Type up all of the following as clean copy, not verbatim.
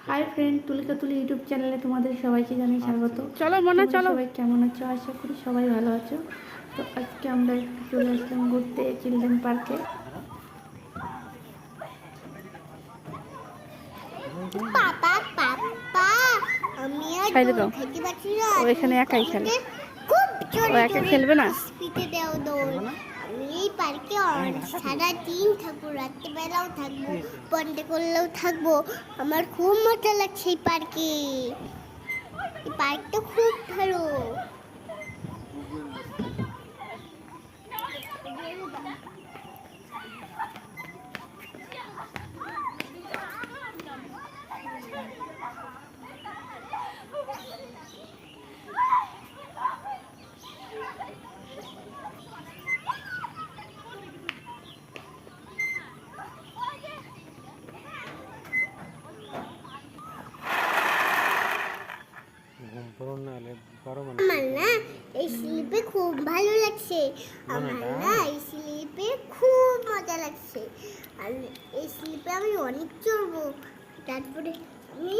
Hi friend, তুলিকা তুলি YouTube চ্যানেলে তোমাদের সবাইকে জানাই স্বাগত। চলো মনে চলো, সবাই কেমন আছো? আশা করি সবাই ভালো আছো। তো আজকে আমরা একটু চলে আসলাম ঘুরতে চিলড্রেন পার্কে। পাপা পাপা আমি আর খাইলে দোল দাও, খেতে পারছি না। ও এখানে একাই খেলে, খুব ও জোরে একা জোরে খেলবে না। স্পিডে দাও দোল। আমি এই পার্কে সারা দিন থাকবো, রাত্রিবেলাও থাকবো, বন্ধ করলেও থাকবো। আমার খুব মজা লাগছে এই পার্কে। এই পার্কটা খুব ভালো। আমার না এই স্লিপে খুব ভালো লাগছে। আমার না এই স্লিপে খুব মজা লাগছে। আর এই স্লিপে আমি অনেক চড়বো। তারপরে আমি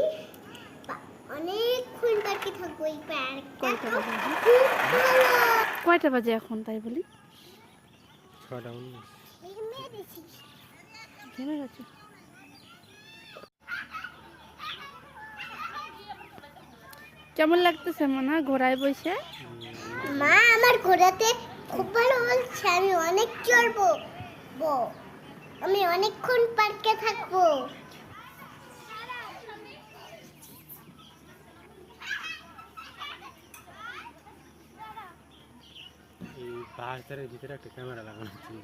অনেকক্ষণ পার্কে থাকবো। এই পার্কটা খুব ভালো। কয়টা বাজে এখন তাই বলি? 6টা। কেমন লাগতেছে মনে ঘোড়ায় বসে? মা আমার ঘোরাতে খুব ভালো বলছে। আমি অনেক চড়বো, আমি অনেকক্ষণ পার্কে থাকবো। এই পাহাড়ের ভিতরে একটা ক্যামেরা লাগানো ছিল।